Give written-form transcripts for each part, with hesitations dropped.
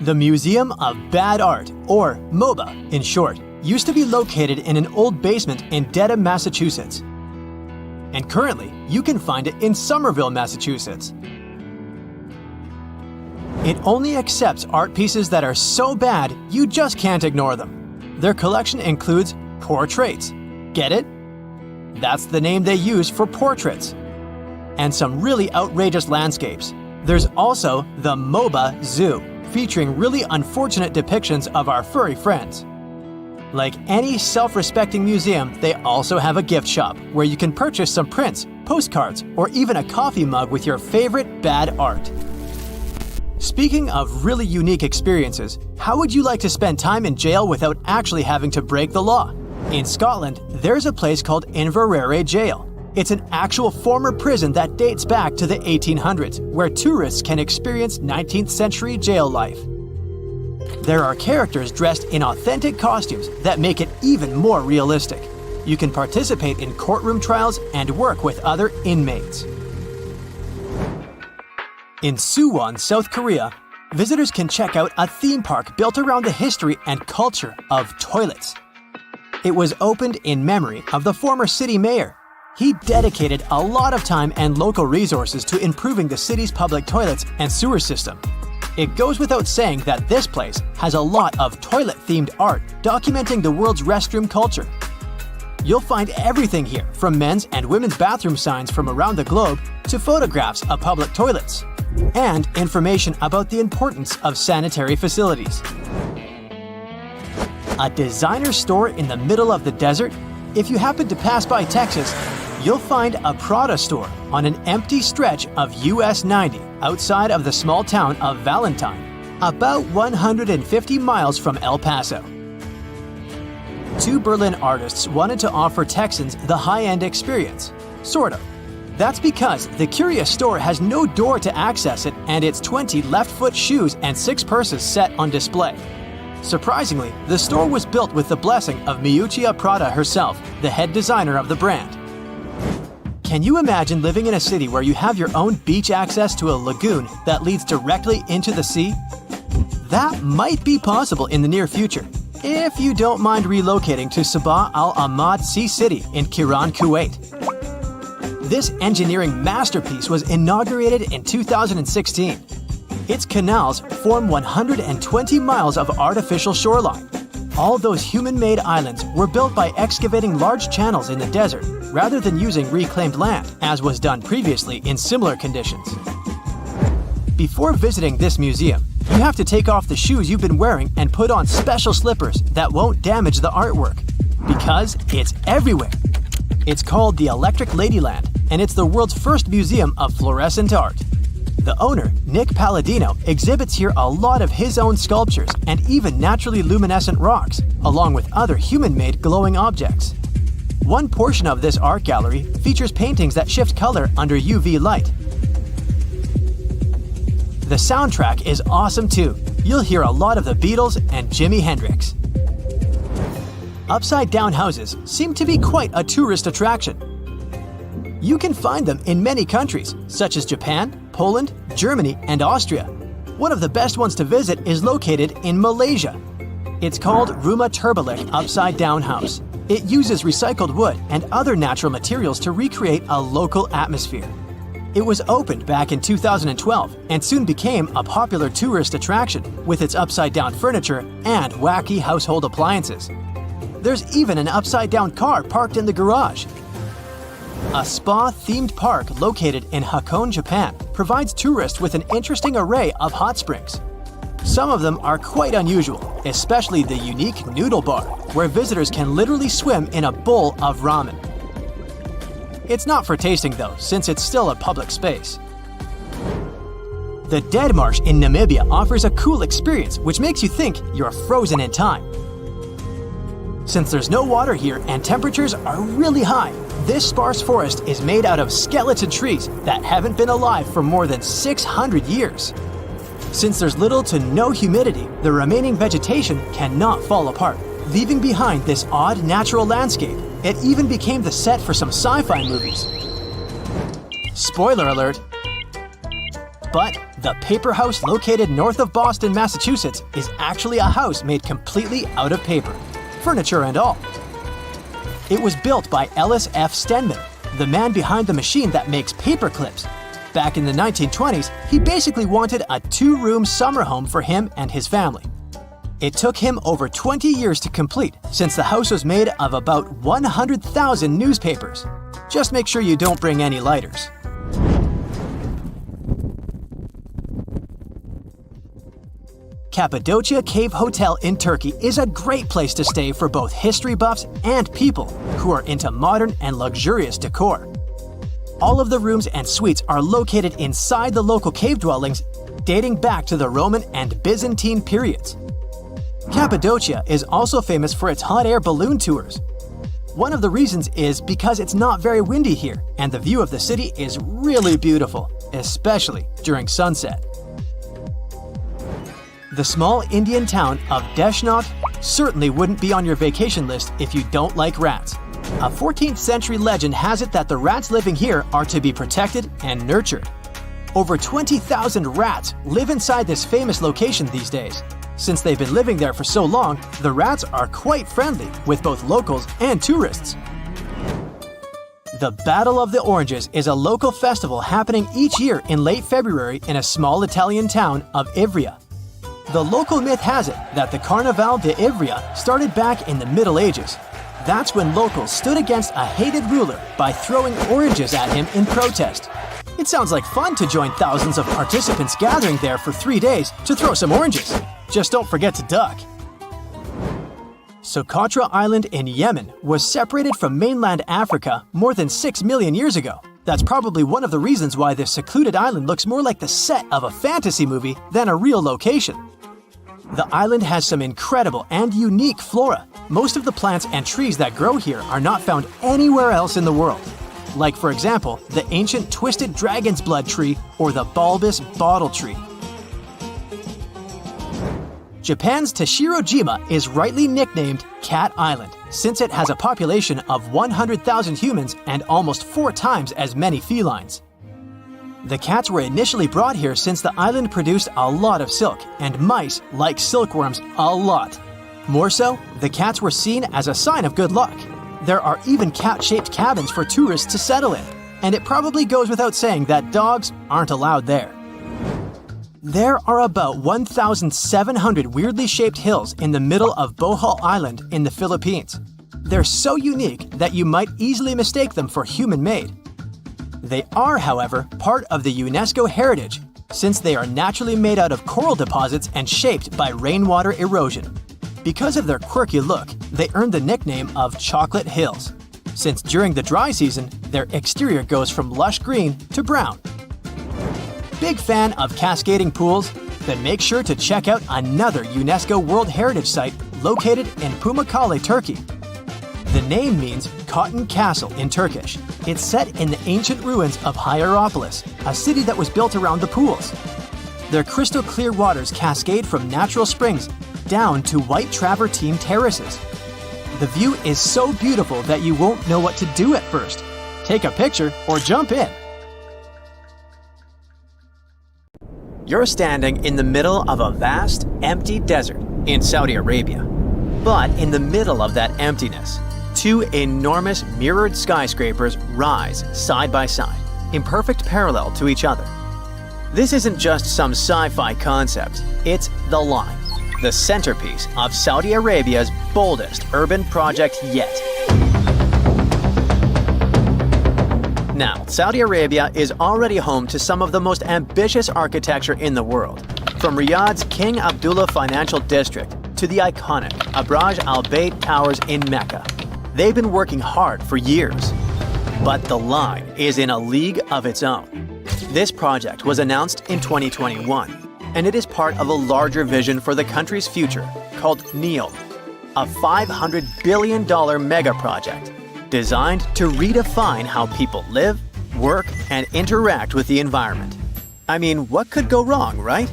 The Museum of Bad Art, or MOBA in short, used to be located in an old basement in Dedham, Massachusetts. And currently, you can find it in Somerville, Massachusetts. It only accepts art pieces that are so bad you just can't ignore them. Their collection includes portraits. Get it? That's the name they use for portraits. And some really outrageous landscapes. There's also the MOBA Zoo, featuring really unfortunate depictions of our furry friends. Like any self-respecting museum, they also have a gift shop where you can purchase some prints, postcards, or even a coffee mug with your favorite bad art. Speaking of really unique experiences, how would you like to spend time in jail without actually having to break the law? In Scotland, there's a place called Inverary Jail. It's an actual former prison that dates back to the 1800s, where tourists can experience 19th century jail life. There are characters dressed in authentic costumes that make it even more realistic. You can participate in courtroom trials and work with other inmates. In Suwon, South Korea, visitors can check out a theme park built around the history and culture of toilets. It was opened in memory of the former city mayor. He dedicated a lot of time and local resources to improving the city's public toilets and sewer system. It goes without saying that this place has a lot of toilet-themed art documenting the world's restroom culture. You'll find everything here, from men's and women's bathroom signs from around the globe to photographs of public toilets, and information about the importance of sanitary facilities. A designer store in the middle of the desert? If you happen to pass by Texas, you'll find a Prada store on an empty stretch of US 90 outside of the small town of Valentine, about 150 miles from El Paso. Two Berlin artists wanted to offer Texans the high-end experience, sort of. That's because the curious store has no door to access it, and its 20 left-foot shoes and 6 purses set on display. Surprisingly, the store was built with the blessing of Miuccia Prada herself, the head designer of the brand. Can you imagine living in a city where you have your own beach access to a lagoon that leads directly into the sea? That might be possible in the near future, if you don't mind relocating to Sabah Al Ahmad Sea City in Kiran, Kuwait. This engineering masterpiece was inaugurated in 2016. Its canals form 120 miles of artificial shoreline. All those human-made islands were built by excavating large channels in the desert rather than using reclaimed land, as was done previously in similar conditions. Before visiting this museum, you have to take off the shoes you've been wearing and put on special slippers that won't damage the artwork, because it's everywhere. It's called the Electric Ladyland, and it's the world's first museum of fluorescent art. The owner, Nick Palladino, exhibits here a lot of his own sculptures and even naturally luminescent rocks, along with other human-made glowing objects. One portion of this art gallery features paintings that shift color under UV light. The soundtrack is awesome too. You'll hear a lot of the Beatles and Jimi Hendrix. Upside-down houses seem to be quite a tourist attraction. You can find them in many countries, such as Japan, Poland, Germany, and Austria. One of the best ones to visit is located in Malaysia. It's called Rumah Terbalik Upside Down House. It uses recycled wood and other natural materials to recreate a local atmosphere. It was opened back in 2012 and soon became a popular tourist attraction with its upside-down furniture and wacky household appliances. There's even an upside-down car parked in the garage. A spa-themed park located in Hakone, Japan, provides tourists with an interesting array of hot springs. Some of them are quite unusual, especially the unique noodle bar, where visitors can literally swim in a bowl of ramen. It's not for tasting though, since it's still a public space. The Dead Marsh in Namibia offers a cool experience which makes you think you're frozen in time. Since there's no water here and temperatures are really high, this sparse forest is made out of skeleton trees that haven't been alive for more than 600 years. Since there's little to no humidity, the remaining vegetation cannot fall apart, leaving behind this odd natural landscape. It even became the set for some sci-fi movies. Spoiler alert! But The paper house located north of Boston, Massachusetts is actually a house made completely out of paper, furniture and all. It was built by Ellis F. Stenman, the man behind the machine that makes paper clips. Back in the 1920s, he basically wanted a 2-room summer home for him and his family. It took him over 20 years to complete, since the house was made of about 100,000 newspapers. Just make sure you don't bring any lighters. Cappadocia Cave Hotel in Turkey is a great place to stay for both history buffs and people who are into modern and luxurious decor. All of the rooms and suites are located inside the local cave dwellings dating back to the Roman and Byzantine periods. Cappadocia is also famous for its hot air balloon tours. One of the reasons is because it's not very windy here and the view of the city is really beautiful, especially during sunset. The small Indian town of Deshnot certainly wouldn't be on your vacation list if you don't like rats. A 14th century legend has it that the rats living here are to be protected and nurtured. Over 20,000 rats live inside this famous location these days. Since they've been living there for so long, the rats are quite friendly with both locals and tourists. The Battle of the Oranges is a local festival happening each year in late February in a small Italian town of Ivrea. The local myth has it that the Carnaval de Ivrea started back in the Middle Ages. That's when locals stood against a hated ruler by throwing oranges at him in protest. It sounds like fun to join thousands of participants gathering there for 3 days to throw some oranges. Just don't forget to duck. Socotra Island in Yemen was separated from mainland Africa more than 6 million years ago. That's probably one of the reasons why this secluded island looks more like the set of a fantasy movie than a real location. The island has some incredible and unique flora. Most of the plants and trees that grow here are not found anywhere else in the world. Like, for example, the ancient twisted dragon's blood tree or the bulbous bottle tree. Japan's Tashirojima is rightly nicknamed Cat Island, since it has a population of 100,000 humans and almost 4 times as many felines. The cats were initially brought here since the island produced a lot of silk, and mice like silkworms a lot. More so, the cats were seen as a sign of good luck. There are even cat-shaped cabins for tourists to settle in, and it probably goes without saying that dogs aren't allowed there. There are about 1,700 weirdly shaped hills in the middle of Bohol Island in the Philippines. They're so unique that you might easily mistake them for human-made. They are, however, part of the UNESCO heritage, since they are naturally made out of coral deposits and shaped by rainwater erosion. Because of their quirky look, they earned the nickname of Chocolate Hills, since during the dry season, their exterior goes from lush green to brown. Big fan of cascading pools? Then make sure to check out another UNESCO World Heritage Site located in Pamukkale, Turkey. The name means Cotton Castle in Turkish. It's set in the ancient ruins of Hierapolis, a city that was built around the pools. Their crystal clear waters cascade from natural springs down to white travertine terraces. The view is so beautiful that you won't know what to do at first. Take a picture or jump in. You're standing in the middle of a vast, empty desert in Saudi Arabia. But in the middle of that emptiness, 2 enormous mirrored skyscrapers rise side by side, in perfect parallel to each other. This isn't just some sci-fi concept, it's the line, the centerpiece of Saudi Arabia's boldest urban project yet. Now, Saudi Arabia is already home to some of the most ambitious architecture in the world, from Riyadh's King Abdullah Financial District to the iconic Abraj Al Bayt Towers in Mecca. They've been working hard for years. But the line is in a league of its own. This project was announced in 2021, and it is part of a larger vision for the country's future called Neom, a $500 billion mega project designed to redefine how people live, work, and interact with the environment. I mean, what could go wrong, right?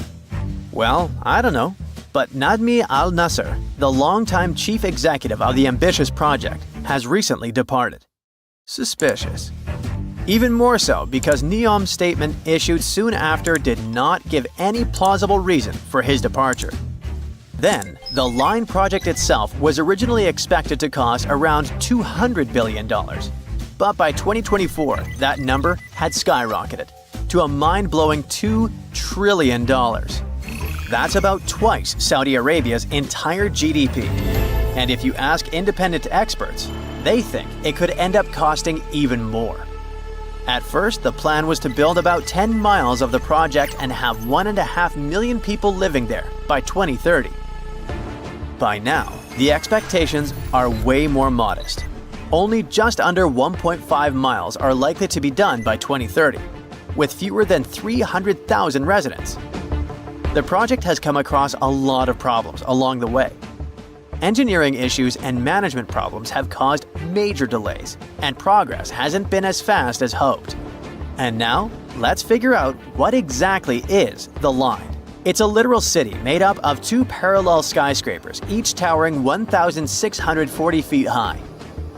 Well, I don't know. But Nadmi Al Nasser, the longtime chief executive of the ambitious project, has recently departed. Suspicious. Even more so because Neom's statement issued soon after did not give any plausible reason for his departure. Then, the line project itself was originally expected to cost around $200 billion. But by 2024, that number had skyrocketed to a mind-blowing $2 trillion. That's about twice Saudi Arabia's entire GDP. And if you ask independent experts, they think it could end up costing even more. At first, the plan was to build about 10 miles of the project and have 1.5 million people living there by 2030. By now, the expectations are way more modest. Only just under 1.5 miles are likely to be done by 2030, with fewer than 300,000 residents. The project has come across a lot of problems along the way. Engineering issues and management problems have caused major delays, and progress hasn't been as fast as hoped. And now, let's figure out what exactly is the line. It's a literal city made up of 2 parallel skyscrapers, each towering 1,640 feet high.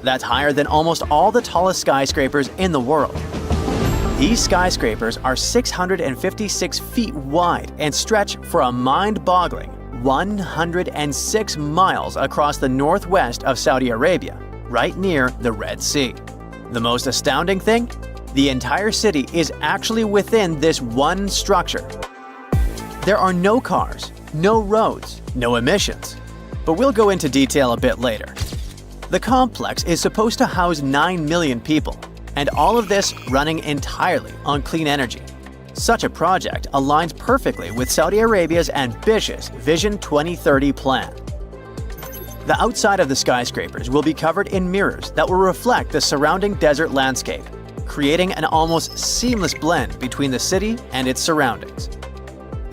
That's higher than almost all the tallest skyscrapers in the world. These skyscrapers are 656 feet wide and stretch for a mind-boggling 106 miles across the northwest of Saudi Arabia, right near the Red Sea. The most astounding thing? The entire city is actually within this one structure. There are no cars, no roads, no emissions. But we'll go into detail a bit later. The complex is supposed to house 9 million people, and all of this running entirely on clean energy. Such a project aligns perfectly with Saudi Arabia's ambitious Vision 2030 plan. The outside of the skyscrapers will be covered in mirrors that will reflect the surrounding desert landscape, creating an almost seamless blend between the city and its surroundings.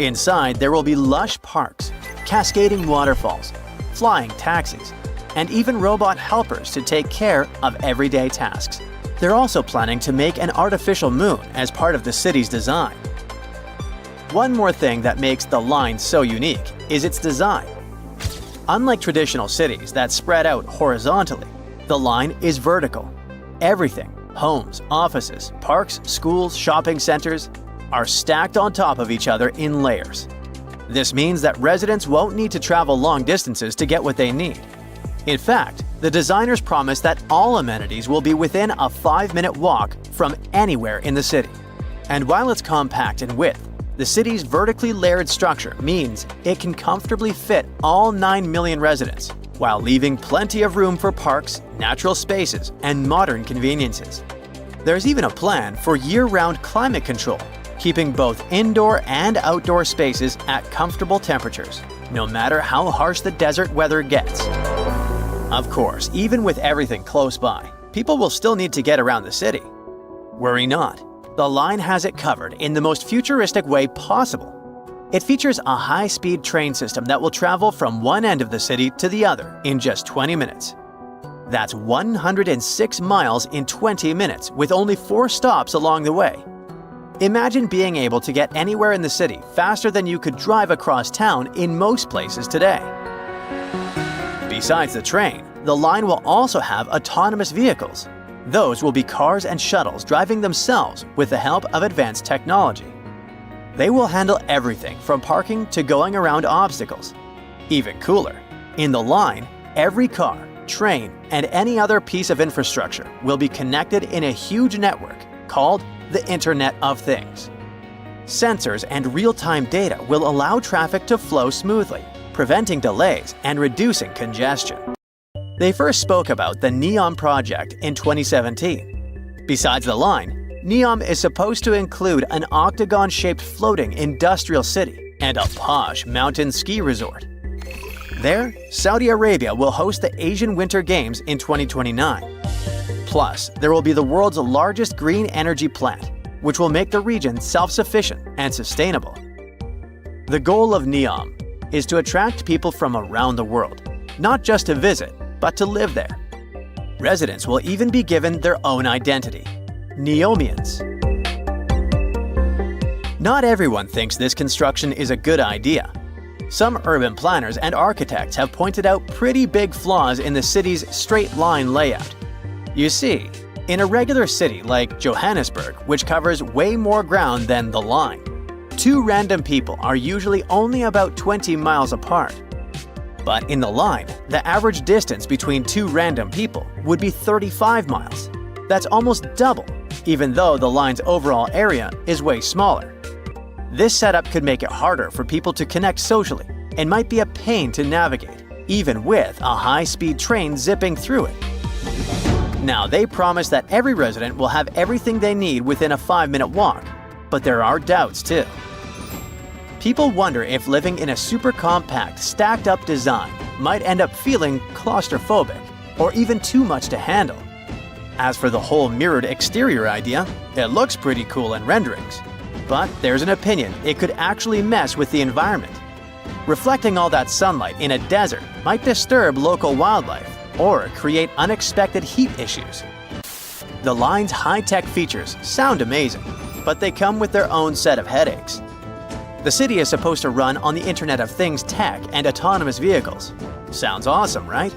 Inside, there will be lush parks, cascading waterfalls, flying taxis, and even robot helpers to take care of everyday tasks. They're also planning to make an artificial moon as part of the city's design. One more thing that makes the line so unique is its design. Unlike traditional cities that spread out horizontally, the line is vertical. Everything, homes, offices, parks, schools, shopping centers, are stacked on top of each other in layers. This means that residents won't need to travel long distances to get what they need. In fact, the designers promise that all amenities will be within a 5-minute walk from anywhere in the city. And while it's compact in width, the city's vertically layered structure means it can comfortably fit all 9 million residents, while leaving plenty of room for parks, natural spaces, and modern conveniences. There's even a plan for year-round climate control, keeping both indoor and outdoor spaces at comfortable temperatures, no matter how harsh the desert weather gets. Of course, even with everything close by, people will still need to get around the city. Worry not, the line has it covered in the most futuristic way possible. It features a high-speed train system that will travel from one end of the city to the other in just 20 minutes. That's 106 miles in 20 minutes with only 4 stops along the way. Imagine being able to get anywhere in the city faster than you could drive across town in most places today. Besides the train, the line will also have autonomous vehicles. Those will be cars and shuttles driving themselves with the help of advanced technology. They will handle everything from parking to going around obstacles. Even cooler, in the line, every car, train, and any other piece of infrastructure will be connected in a huge network called the Internet of Things. Sensors and real-time data will allow traffic to flow smoothly, preventing delays and reducing congestion. They first spoke about the Neom project in 2017. Besides the line, Neom is supposed to include an octagon-shaped floating industrial city and a posh mountain ski resort. There, Saudi Arabia will host the Asian Winter Games in 2029. Plus, there will be the world's largest green energy plant, which will make the region self-sufficient and sustainable. The goal of Neom is to attract people from around the world, not just to visit, but to live there. Residents will even be given their own identity, Neomians. Not everyone thinks this construction is a good idea. Some urban planners and architects have pointed out pretty big flaws in the city's straight line layout. You see, In a regular city like Johannesburg, which covers way more ground than the line, two random people are usually only about 20 miles apart. But in the line, the average distance between two random people would be 35 miles. That's almost double, even though the line's overall area is way smaller. This setup could make it harder for people to connect socially and might be a pain to navigate, even with a high-speed train zipping through it. Now, they promise that every resident will have everything they need within a 5-minute walk, but there are doubts too. People wonder if living in a super compact, stacked-up design might end up feeling claustrophobic or even too much to handle. As for the whole mirrored exterior idea, it looks pretty cool in renderings. But there's an opinion it could actually mess with the environment. Reflecting all that sunlight in a desert might disturb local wildlife or create unexpected heat issues. The line's high-tech features sound amazing, but they come with their own set of headaches. The city is supposed to run on the Internet of Things tech and autonomous vehicles. Sounds awesome, right?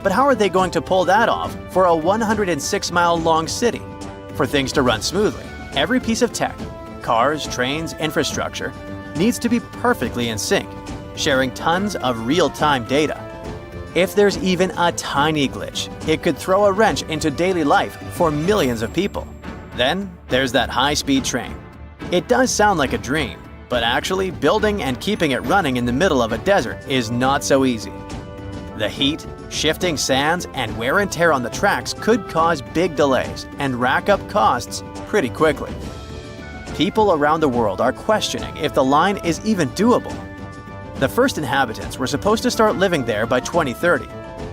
But how are they going to pull that off for a 106-mile-long city? For things to run smoothly, every piece of tech, cars, trains, infrastructure, needs to be perfectly in sync, sharing tons of real-time data. If there's even a tiny glitch, it could throw a wrench into daily life for millions of people. Then there's that high-speed train. It does sound like a dream, but actually building and keeping it running in the middle of a desert is not so easy. The heat, shifting sands, and wear and tear on the tracks could cause big delays and rack up costs pretty quickly. People around the world are questioning if the line is even doable. The first inhabitants were supposed to start living there by 2030,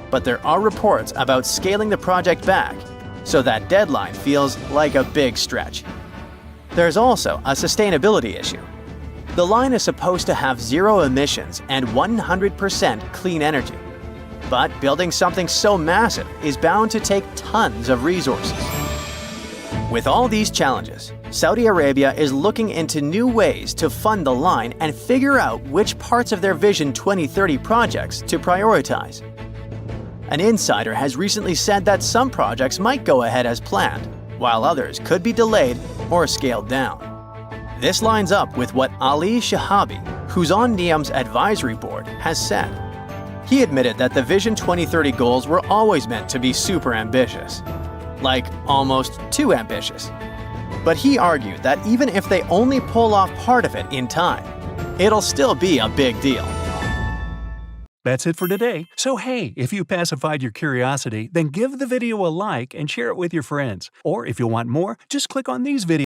but there are reports about scaling the project back, so that deadline feels like a big stretch. There's also a sustainability issue. The line is supposed to have zero emissions and 100% clean energy. But building something so massive is bound to take tons of resources. With all these challenges, Saudi Arabia is looking into new ways to fund the line and figure out which parts of their Vision 2030 projects to prioritize. An insider has recently said that some projects might go ahead as planned, while others could be delayed or scaled down. This lines up with what Ali Shahabi, who's on Neom's advisory board, has said. He admitted that the Vision 2030 goals were always meant to be super ambitious, like almost too ambitious. But he argued that even if they only pull off part of it in time, it'll still be a big deal. That's it for today. So hey, if you pacified your curiosity, then give the video a like and share it with your friends. Or if you want more, just click on these videos.